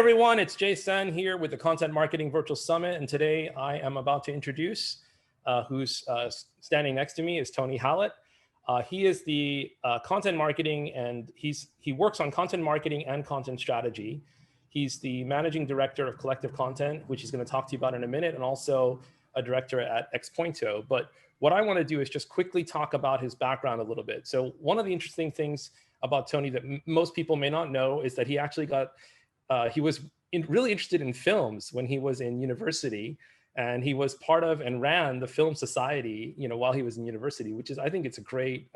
everyone, it's Jason here with the Content Marketing Virtual Summit, and today I am about to introduce who's standing next to me is Tony Hallett. He is the content marketing, and he works on content marketing and content strategy. He's the managing director of Collective Content, which he's going to talk to you about in a minute, and also a director at Xpointo. But what I want to do is just quickly talk about his background a little bit. So one of the interesting things about Tony that most people may not know is that he actually he was really interested in films when he was in university, and he was part of and ran the Film Society, while he was in university, which is, I think it's a great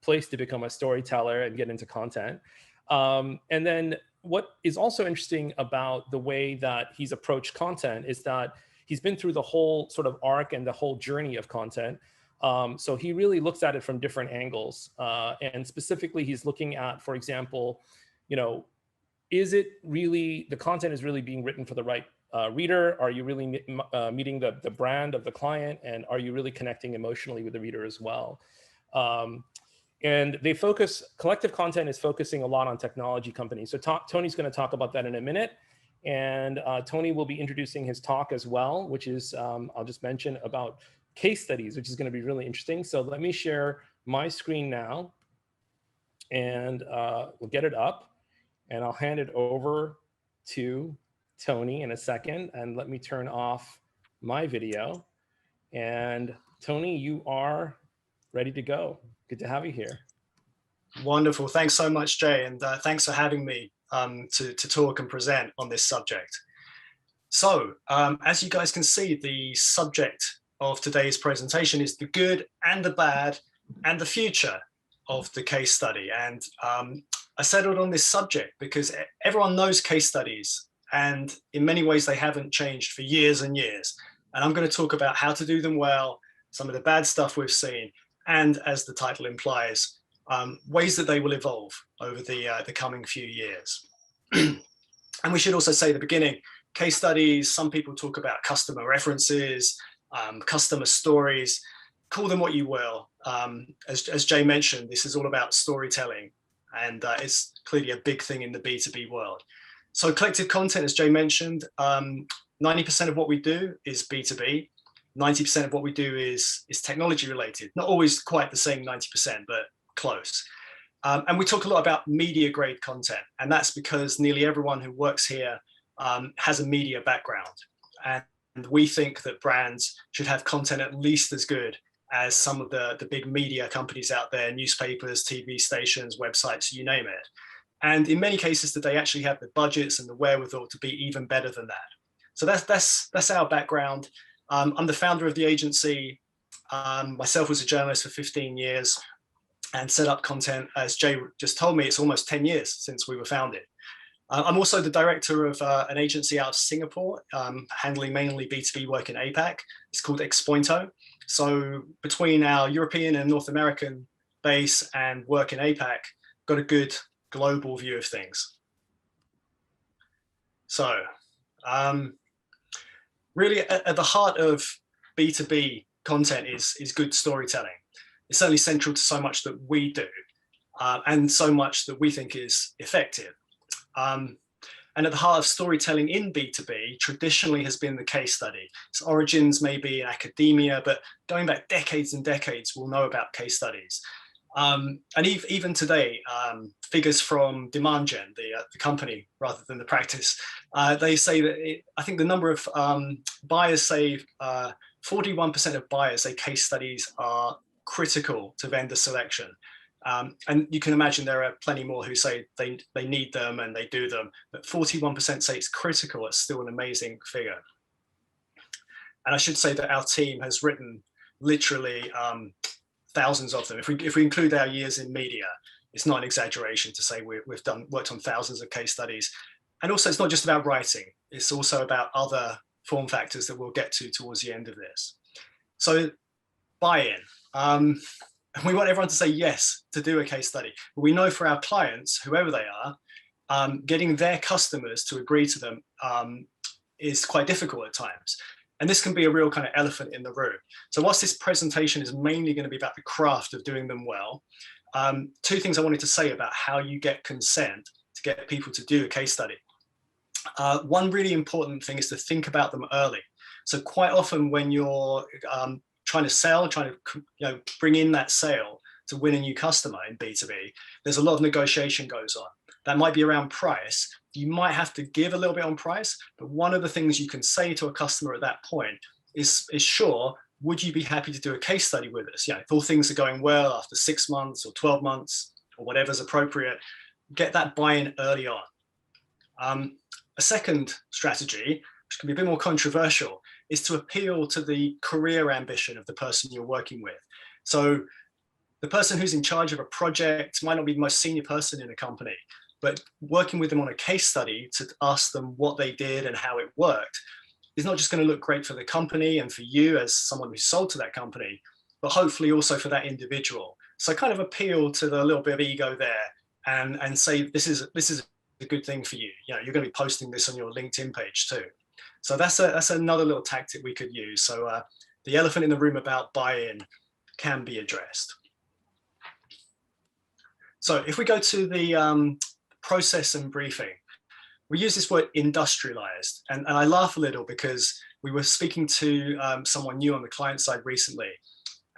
place to become a storyteller and get into content. And then what is also interesting about the way that he's approached content is that he's been through the whole sort of arc and the whole journey of content. So he really looks at it from different angles. And specifically, he's looking at, for example, is it really, the content is really being written for the right reader? Are you really meeting the brand of the client? And are you really connecting emotionally with the reader as well? And Collective Content is focusing a lot on technology companies. So Tony's going to talk about that in a minute. And Tony will be introducing his talk as well, which is, I'll just mention about case studies, which is going to be really interesting. So let me share my screen now, and we'll get it up. And I'll hand it over to Tony in a second. And let me turn off my video. And Tony, you are ready to go. Good to have you here. Wonderful. Thanks so much, Jay. And thanks for having me to talk and present on this subject. So as you guys can see, the subject of today's presentation is the good and the bad and the future of the case study. And I settled on this subject because everyone knows case studies, and in many ways they haven't changed for years and years. And I'm going to talk about how to do them well, some of the bad stuff we've seen, and as the title implies, ways that they will evolve over the coming few years. And we should also say at the beginning, case studies, some people talk about customer references, customer stories, call them what you will. As Jay mentioned, this is all about storytelling. And it's clearly a big thing in the B2B world. So Collective Content, as Jay mentioned, 90% of what we do is B2B. 90% of what we do is technology related. Not always quite the same 90%, but close. And we talk a lot about media grade content. And that's because nearly everyone who works here has a media background. And we think that brands should have content at least as good as some of the big media companies out there, newspapers, TV stations, websites, you name it. And in many cases that they actually have the budgets and the wherewithal to be even better than that. So that's our background. I'm the founder of the agency. Myself was a journalist for 15 years and set up content. As Jay just told me, it's almost 10 years since we were founded. I'm also the director of an agency out of Singapore, handling mainly B2B work in APAC. It's called Xpointo. So between our European and North American base and work in APAC, got a good global view of things. So really at the heart of B2B content is good storytelling. It's certainly central to so much that we do and so much that we think is effective. And at the heart of storytelling in B2B traditionally has been the case study. Its origins may be in academia, but going back decades and decades, we'll know about case studies. And even today, figures from Demand Gen, the company rather than the practice, they say that I think the number of buyers say 41% of buyers say case studies are critical to vendor selection. And you can imagine there are plenty more who say they need them and they do them, but 41% say it's critical. It's still an amazing figure. And I should say that our team has written literally thousands of them. If we include our years in media, it's not an exaggeration to say we've worked on thousands of case studies. And also it's not just about writing, it's also about other form factors that we'll get to towards the end of this. So buy-in. We want everyone to say yes to do a case study. But we know for our clients, whoever they are, getting their customers to agree to them is quite difficult at times. And this can be a real kind of elephant in the room. So whilst this presentation is mainly going to be about the craft of doing them well, two things I wanted to say about how you get consent to get people to do a case study. One really important thing is to think about them early. So quite often when you're trying to sell, trying to bring in that sale to win a new customer in B2B, there's a lot of negotiation goes on. That might be around price. You might have to give a little bit on price, but one of the things you can say to a customer at that point is sure, would you be happy to do a case study with us? If all things are going well after 6 months or 12 months or whatever's appropriate, get that buy-in early on. A second strategy, which can be a bit more controversial, is to appeal to the career ambition of the person you're working with. So the person who's in charge of a project might not be the most senior person in a company, but working with them on a case study to ask them what they did and how it worked is not just going to look great for the company and for you as someone who sold to that company, but hopefully also for that individual. So kind of appeal to the little bit of ego there and say, this is a good thing for you. You're going to be posting this on your LinkedIn page too. So that's another little tactic we could use. So the elephant in the room about buy-in can be addressed. So if we go to the process and briefing, we use this word industrialized. And I laugh a little because we were speaking to someone new on the client side recently,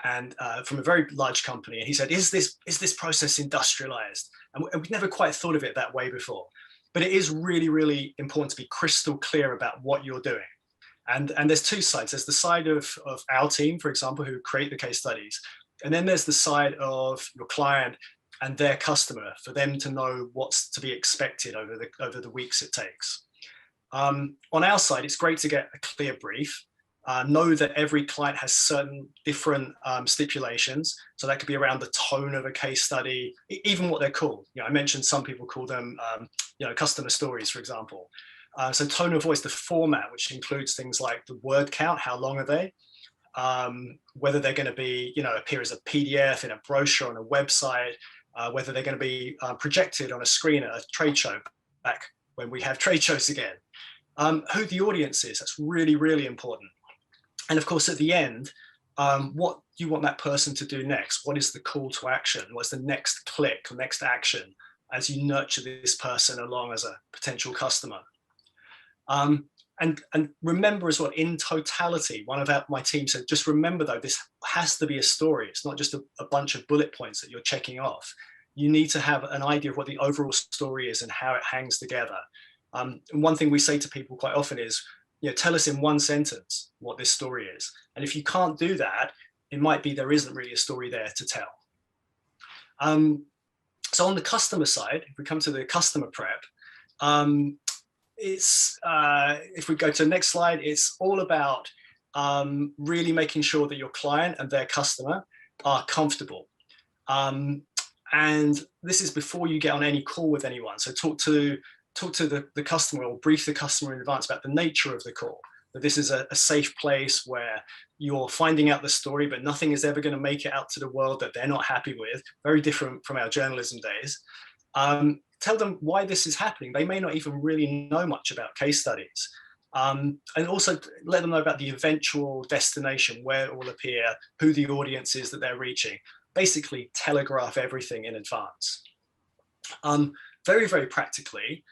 and from a very large company. And he said, is this process industrialized? And we've never quite thought of it that way before. But it is really, really important to be crystal clear about what you're doing. And there's two sides. There's the side of our team, for example, who create the case studies. And then there's the side of your client and their customer, for them to know what's to be expected over the weeks it takes. On our side, it's great to get a clear brief. Know that every client has certain different stipulations. So that could be around the tone of a case study, even what they're called. I mentioned some people call them customer stories, for example. So tone of voice, the format, which includes things like the word count, how long are they? Whether they're going to be, appear as a PDF in a brochure on a website, whether they're going to be projected on a screen at a trade show, back when we have trade shows again. Who the audience is, that's really, really important. And of course, at the end, what you want that person to do next? What is the call to action? What's the next click, next action as you nurture this person along as a potential customer? And remember as well, in totality, one of my team said, just remember though, this has to be a story. It's not just a bunch of bullet points that you're checking off. You need to have an idea of what the overall story is and how it hangs together. And one thing we say to people quite often is, tell us in one sentence what this story is. And if you can't do that, it might be there isn't really a story there to tell. So on the customer side, if we come to the customer prep, if we go to the next slide, it's all about really making sure that your client and their customer are comfortable. And this is before you get on any call with anyone. So talk to the customer, or brief the customer in advance about the nature of the call. That this is a safe place where you're finding out the story, but nothing is ever going to make it out to the world that they're not happy with. Very different from our journalism days. Tell them why this is happening. They may not even really know much about case studies. And also let them know about the eventual destination, where it will appear, who the audience is that they're reaching. Basically telegraph everything in advance. Very, very practically,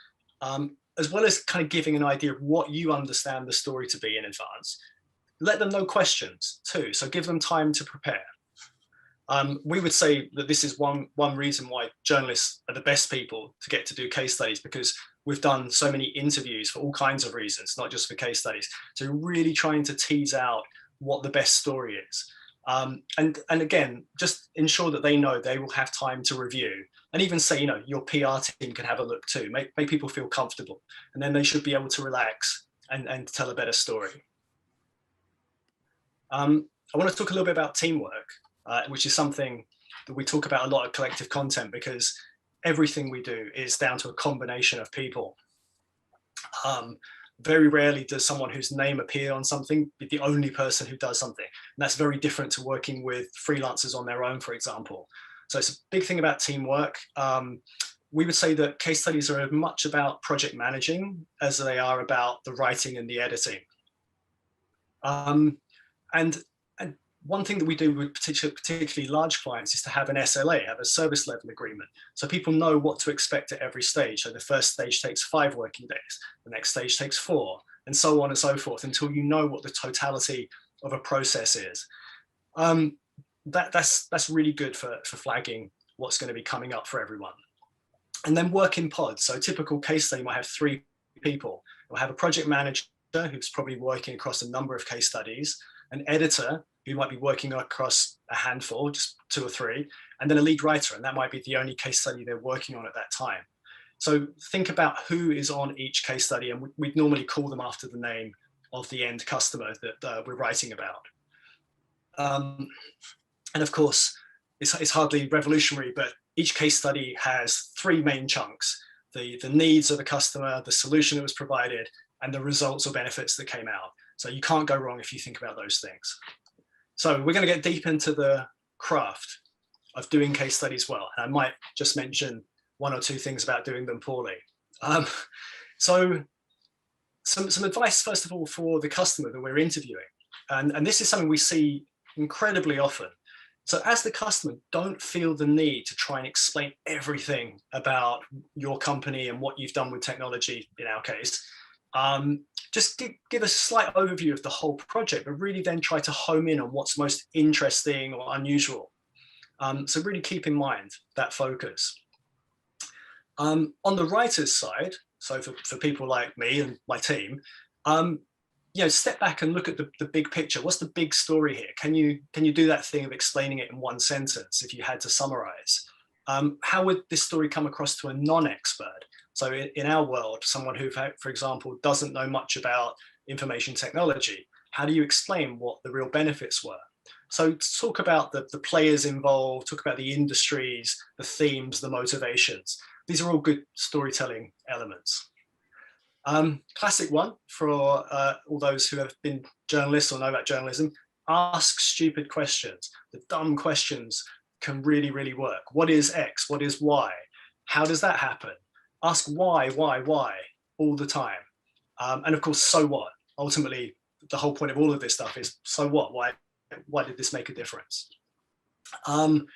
as well as kind of giving an idea of what you understand the story to be in advance, let them know questions too. So give them time to prepare. We would say that this is one reason why journalists are the best people to get to do case studies, because we've done so many interviews for all kinds of reasons, not just for case studies. So really trying to tease out what the best story is. And again, just ensure that they know they will have time to review, and even say, your PR team can have a look too, make people feel comfortable, and then they should be able to relax and tell a better story. I want to talk a little bit about teamwork, which is something that we talk about a lot of collective content, because everything we do is down to a combination of people. Very rarely does someone whose name appear on something be the only person who does something. And that's very different to working with freelancers on their own, for example. So it's a big thing about teamwork. We would say that case studies are as much about project managing as they are about the writing and the editing. And one thing that we do with particularly large clients is to have an SLA, have a service level agreement. So people know what to expect at every stage. So the first stage takes 5 working days, the next stage takes 4, and so on and so forth, until you know what the totality of a process is. That's really good for flagging what's going to be coming up for everyone. And then work in pods. So a typical case study might have 3 people. We'll have a project manager who's probably working across a number of case studies, an editor who might be working across a handful, just 2 or 3, and then a lead writer, and that might be the only case study they're working on at that time. So think about who is on each case study, and we'd normally call them after the name of the end customer that we're writing about. And of course, it's hardly revolutionary, but each case study has 3 main chunks: the needs of the customer, the solution that was provided, and the results or benefits that came out. So you can't go wrong if you think about those things. So we're going to get deep into the craft of doing case studies well. And I might just mention 1 or 2 things about doing them poorly. So some advice, first of all, for the customer that we're interviewing. And this is something we see incredibly often. So as the customer, don't feel the need to try and explain everything about your company and what you've done with technology, in our case. Just give a slight overview of the whole project, but really then try to home in on what's most interesting or unusual. So really keep in mind that focus. On the writer's side, so for people like me and my team, step back and look at the big picture. What's the big story here? Can you do that thing of explaining it in 1 sentence if you had to summarize? How would this story come across to a non-expert? So in our world, someone who, for example, doesn't know much about information technology, how do you explain what the real benefits were? So talk about the players involved, talk about the industries, the themes, the motivations. These are all good storytelling elements. Classic one for all those who have been journalists or know about journalism: ask stupid questions. The dumb questions can really, really work. What is X? What is Y? How does that happen? Ask why all the time. And of course, so what? Ultimately, the whole point of all of this stuff is, so what? Why did this make a difference? And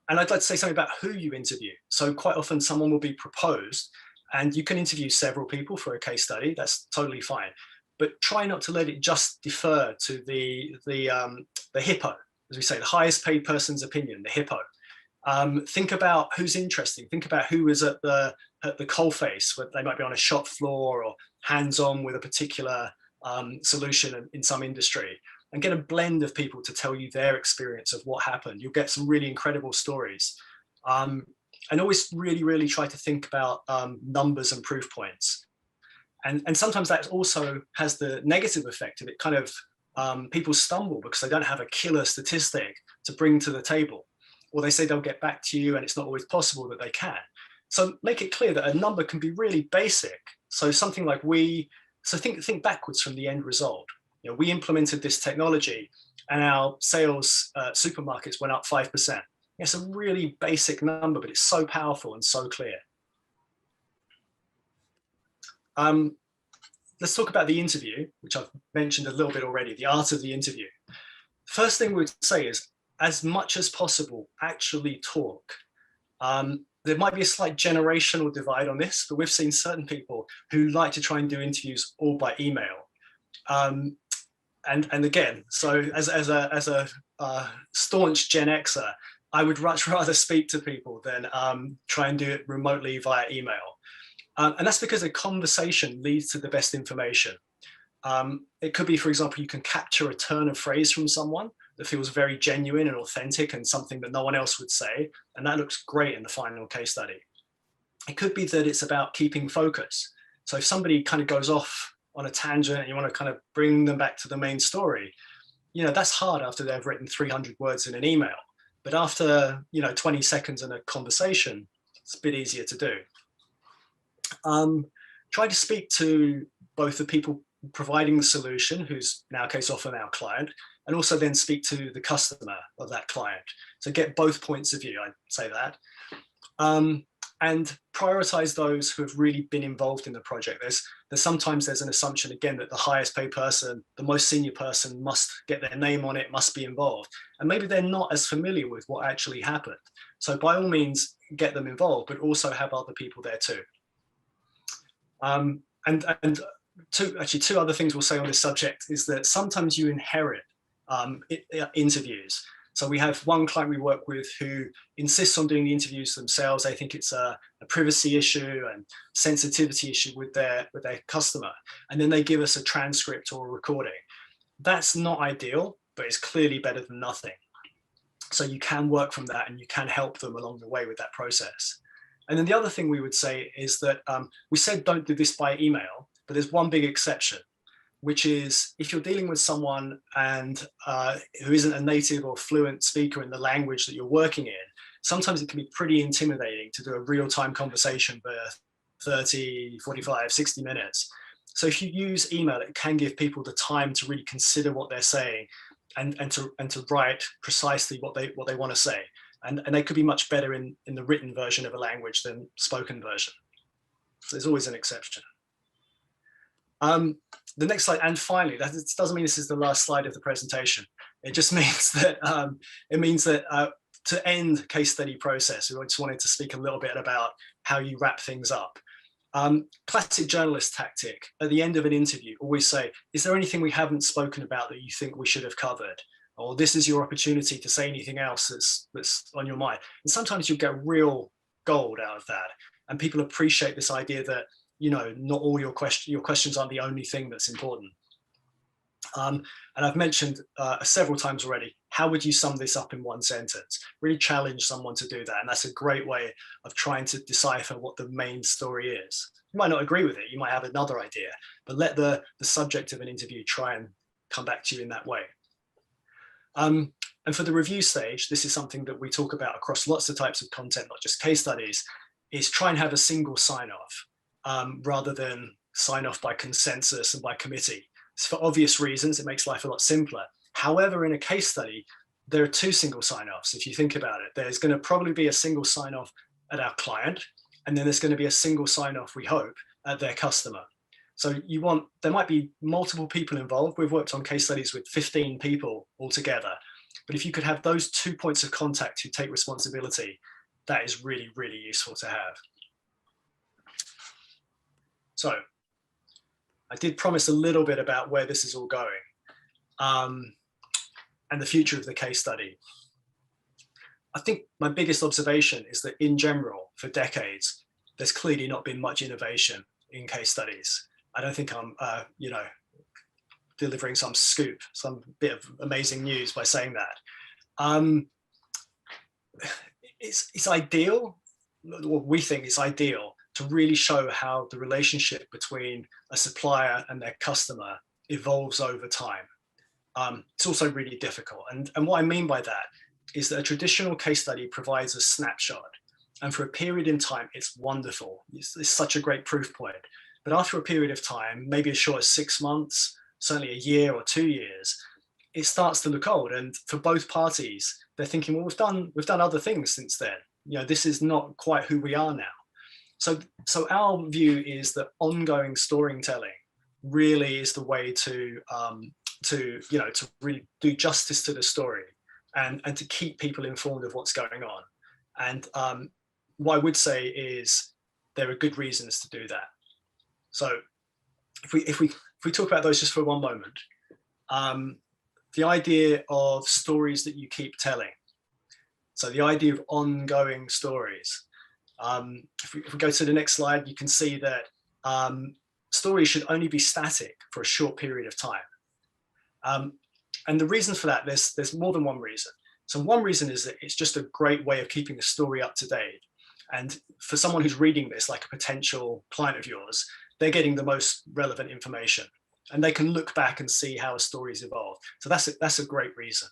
I'd like to say something about who you interview. So quite often someone will be proposed, and you can interview several people for a case study. That's totally fine. But try not to let it just defer to the hippo, as we say, the highest paid person's opinion, the hippo. Think about who's interesting. Think about who is at the coalface, where they might be on a shop floor or hands-on with a particular solution in some industry, and get a blend of people to tell you their experience of what happened. You'll get some really incredible stories. And always really, really try to think about numbers and proof points. And sometimes that also has the negative effect of it kind of, people stumble because they don't have a killer statistic to bring to the table, or they say they'll get back to you and it's not always possible that they can. So make it clear that a number can be really basic. So something like think backwards from the end result. We implemented this technology and our sales supermarkets went up 5%. It's a really basic number, but it's so powerful and so clear. Let's talk about the interview, which I've mentioned a little bit already, the art of the interview. First thing we'd say is, as much as possible, actually talk. There might be a slight generational divide on this, but we've seen certain people who like to try and do interviews all by email. And again, so as a staunch Gen Xer, I would much rather speak to people than try and do it remotely via email. And that's because a conversation leads to the best information. It could be, for example, you can capture a turn of phrase from someone that feels very genuine and authentic and something that no one else would say. And that looks great in the final case study. It could be that it's about keeping focus. So if somebody kind of goes off on a tangent and you want to kind of bring them back to the main story, that's hard after they've written 300 words in an email. But after 20 seconds in a conversation, it's a bit easier to do. Try to speak to both the people providing the solution, who's in our case often our client, and also then speak to the customer of that client. So get both points of view, I'd say that. and prioritize those who have really been involved in the project. Sometimes there's an assumption again that the highest paid person, the most senior person must get their name on it, must be involved. And maybe they're not as familiar with what actually happened. So by all means, get them involved, but also have other people there too. Two other things we'll say on this subject is that sometimes you inherit interviews. So we have one client we work with who insists on doing the interviews themselves. They think it's a privacy issue and sensitivity issue with their customer. And then they give us a transcript or a recording. That's not ideal, but it's clearly better than nothing. So you can work from that and you can help them along the way with that process. And then the other thing we would say is that we said don't do this by email, but there's one big exception, which is if you're dealing with someone and who isn't a native or fluent speaker in the language that you're working in, sometimes it can be pretty intimidating to do a real-time conversation for 30, 45, 60 minutes. So if you use email, it can give people the time to really consider what they're saying and to write precisely what they want to say. And they could be much better in the written version of a language than spoken version. So there's always an exception. The next slide, and finally, that doesn't mean this is the last slide of the presentation. It just means that to end case study process, we just wanted to speak a little bit about how you wrap things up. Classic journalist tactic, at the end of an interview, always say, is there anything we haven't spoken about that you think we should have covered? Or this is your opportunity to say anything else that's on your mind. And sometimes you'll get real gold out of that. And people appreciate this idea that, you know, not all your questions aren't the only thing that's important. And I've mentioned several times already, how would you sum this up in one sentence? Really challenge someone to do that. And that's a great way of trying to decipher what the main story is. You might not agree with it, you might have another idea, but let the subject of an interview try and come back to you in that way. And for the review stage, this is something that we talk about across lots of types of content, not just case studies, is try and have a single sign-off rather than sign off by consensus and by committee. For obvious reasons, it makes life a lot simpler. However, in a case study, there are two single sign-offs. If you think about it, there's going to probably be a single sign-off at our client, and then there's going to be a single sign-off, we hope, at their customer. So there might be multiple people involved. We've worked on case studies with 15 people altogether. But if you could have those 2 points of contact who take responsibility, that is really, really useful to have. So I did promise a little bit about where this is all going and the future of the case study. I think my biggest observation is that in general, for decades, there's clearly not been much innovation in case studies. I don't think I'm, delivering some scoop, some bit of amazing news by saying that. It's ideal, or we think it's ideal, to really show how the relationship between a supplier and their customer evolves over time. It's also really difficult. And what I mean by that is that a traditional case study provides a snapshot. And for a period in time, it's wonderful. It's such a great proof point. But after a period of time, maybe as short as 6 months, certainly a year or 2 years, it starts to look old. And for both parties, they're thinking, well, we've done other things since then. You know, this is not quite who we are now. So our view is that ongoing storytelling really is the way to really do justice to the story and to keep people informed of what's going on. And what I would say is there are good reasons to do that. So if we talk about those just for one moment, the idea of stories that you keep telling. So the idea of ongoing stories. If we go to the next slide, you can see that stories should only be static for a short period of time. And the reason for that, there's more than one reason. So one reason is that it's just a great way of keeping the story up to date. And for someone who's reading this, like a potential client of yours, they're getting the most relevant information and they can look back and see how a story's evolved. So that's a great reason.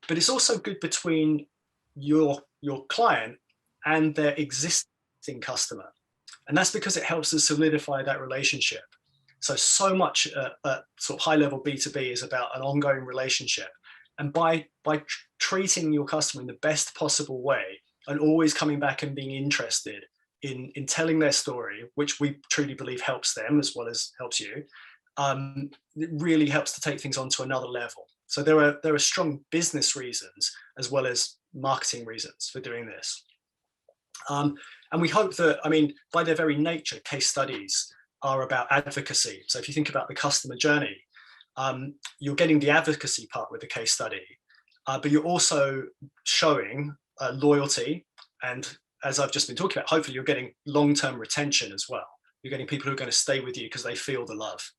But it's also good between your client and their existing customer. And that's because it helps to solidify that relationship. So much sort of high level B2B is about an ongoing relationship. And by treating your customer in the best possible way and always coming back and being interested, in telling their story, which we truly believe helps them as well as helps you, it really helps to take things on to another level. So there are strong business reasons as well as marketing reasons for doing this. And we hope that, I mean, by their very nature, case studies are about advocacy. So if you think about the customer journey, you're getting the advocacy part with the case study, but you're also showing loyalty. And as I've just been talking about, hopefully you're getting long-term retention as well. You're getting people who are going to stay with you because they feel the love.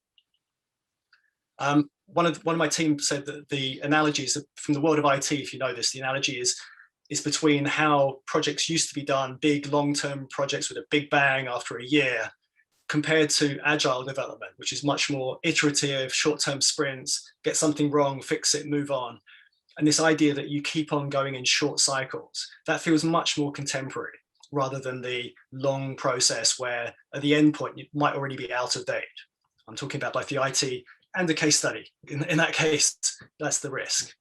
One of my team said that the analogy is from the world of IT, if you know this, the analogy is between how projects used to be done, big long-term projects with a big bang after a year, compared to agile development, which is much more iterative, short-term sprints, get something wrong, fix it, move on. And this idea that you keep on going in short cycles, that feels much more contemporary rather than the long process where at the end point, you might already be out of date. I'm talking about both the IT and the case study. In that case, that's the risk.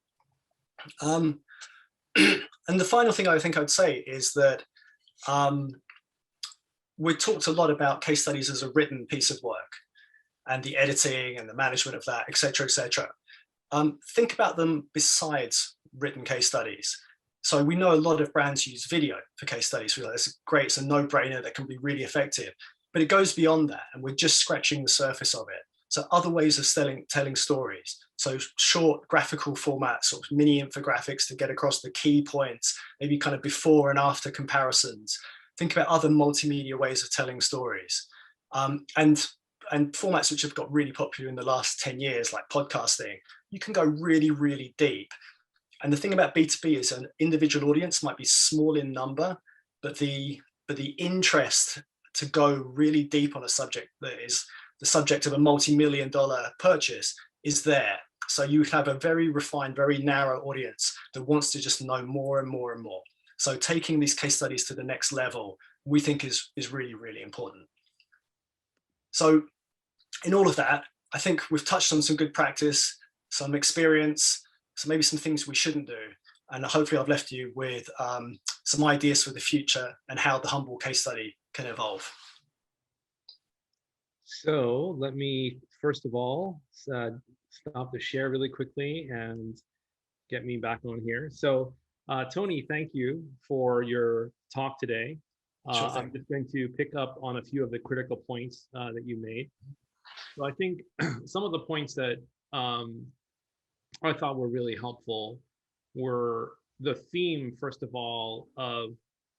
And the final thing I think I'd say is that we talked a lot about case studies as a written piece of work and the editing and the management of that, et cetera, et cetera. Think about them besides written case studies. So we know a lot of brands use video for case studies. We're like, it's great, it's a no-brainer that can be really effective, but it goes beyond that and we're just scratching the surface of it. So other ways of telling stories. So short graphical formats or mini infographics to get across the key points, maybe kind of before and after comparisons. Think about other multimedia ways of telling stories. And formats which have got really popular in the last 10 years, like podcasting, you can go really, really deep. And the thing about B2B is an individual audience might be small in number, but the interest to go really deep on a subject that is the subject of a multi-million-dollar purchase is there. So you have a very refined, very narrow audience that wants to just know more and more and more. So taking these case studies to the next level, we think is really, really important. So in all of that, I think we've touched on some good practice, some experience, so maybe some things we shouldn't do. And hopefully I've left you with some ideas for the future and how the Humble case study can evolve. So let me, first of all, stop the share really quickly and get me back on here. So Tony, thank you for your talk today. Sure I'm just going to pick up on a few of the critical points that you made. So I think some of the points that I thought were really helpful were the theme, first of all, of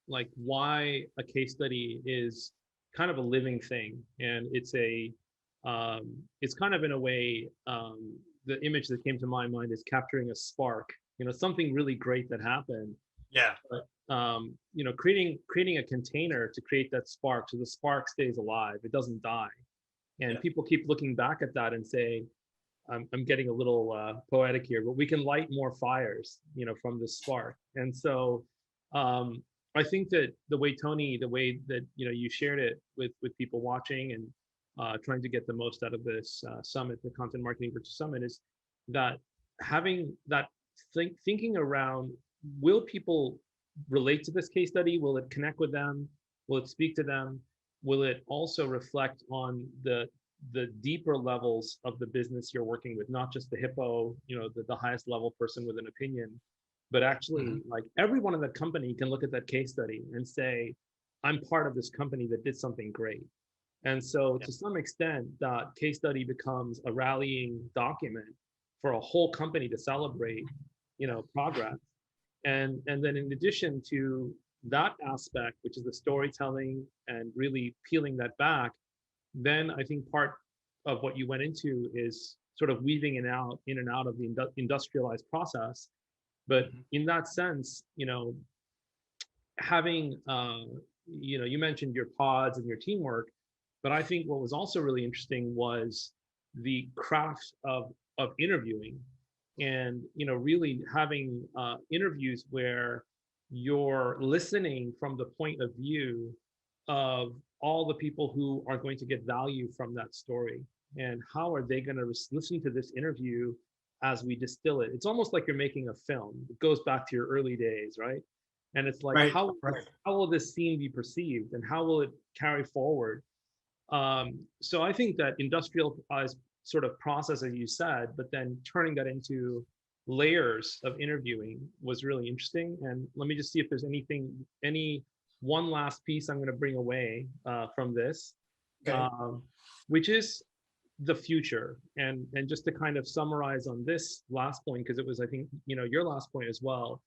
like why a case study is kind of a living thing, and it's kind of in a way, the image that came to my mind is capturing a spark, something really great that happened. Yeah. But creating a container to create that spark, so the spark stays alive, it doesn't die. And people keep looking back at that and say, I'm getting a little poetic here, but we can light more fires, from this spark. And so I think that the way that you shared it with people watching and trying to get the most out of this summit, the Content Marketing Virtual Summit, is that having that thinking around, will people relate to this case study? Will it connect with them? Will it speak to them? Will it also reflect on the deeper levels of the business you're working with, not just the hippo, the highest level person with an opinion, but actually like everyone in the company can look at that case study and say, I'm part of this company that did something great. And so to some extent, that case study becomes a rallying document for a whole company to celebrate, progress. And then in addition to that aspect, which is the storytelling and really peeling that back, then I think part of what you went into is sort of weaving in and out of the industrialized process. But in that sense, having, you mentioned your pods and your teamwork, but I think what was also really interesting was the craft of interviewing, and really having interviews where you're listening from the point of view of all the people who are going to get value from that story, and how are they going to listen to this interview as we distill it. It's almost like you're making a film. It goes back to your early days, right? And it's like, Right, how right. how will this scene be perceived, and how will it carry forward? So I think that industrialized sort of process, as you said, but then turning that into layers of interviewing was really interesting. And let me just see if there's any one last piece I'm going to bring away from this, Okay. which is the future. And just to kind of summarize on this last point, because it was, I think, your last point as well,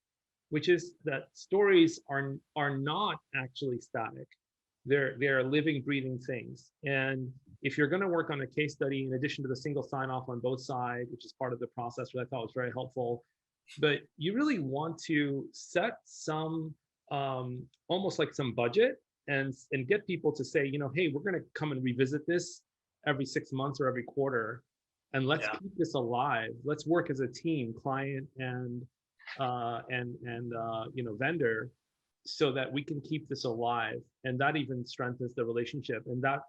which is that stories are not actually static. They're living, breathing things. And if you're going to work on a case study, in addition to the single sign-off on both sides, which is part of the process, which I thought was very helpful, but you really want to set some almost like some budget, and get people to say, hey, we're going to come and revisit this every 6 months or every quarter, and let's keep this alive. Let's work as a team, client and vendor, so that we can keep this alive. And that even strengthens the relationship, and that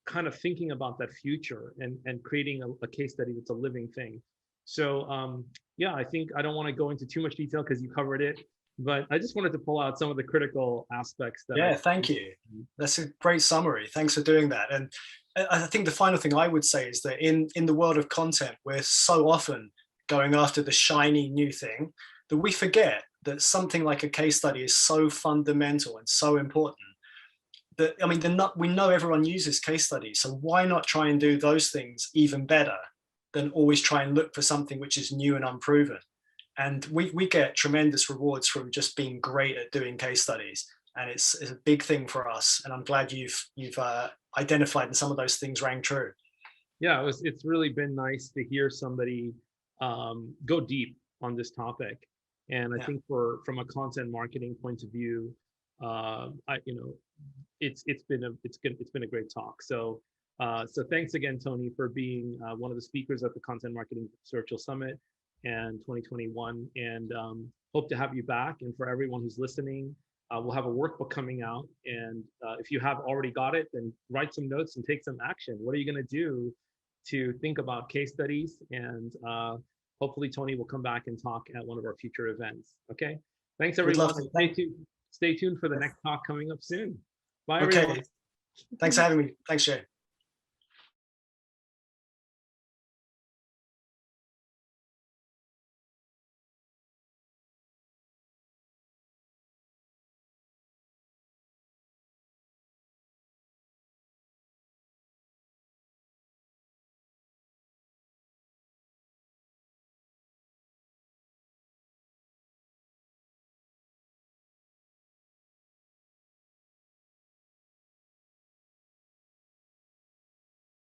kind of thinking about that future, and creating a case study that's a living thing. So yeah, I think I don't want to go into too much detail because you covered it, but I just wanted to pull out some of the critical aspects that Thank you. That's a great summary. Thanks for doing that. And I think the final thing I would say is that in the world of content, we're so often going after the shiny new thing that we forget that something like a case study is so fundamental and so important that, I mean, we know everyone uses case studies, so why not try and do those things even better than always try and look for something which is new and unproven? And we get tremendous rewards from just being great at doing case studies. And it's a big thing for us. And I'm glad you've identified and some of those things rang true. Yeah, it's really been nice to hear somebody go deep on this topic. And I think from a content marketing point of view, it's been a great talk. So thanks again, Tony, for being one of the speakers at the Content Marketing Virtual Summit and 2021, and hope to have you back. And for everyone who's listening, we'll have a workbook coming out, and if you have already got it, then write some notes and take some action. What are you going to do to think about case studies? And hopefully Tony will come back and talk at one of our future events. Okay, thanks everyone. Stay tuned for the next talk coming up soon. Bye everyone. Thanks for having me. Thanks, Jay.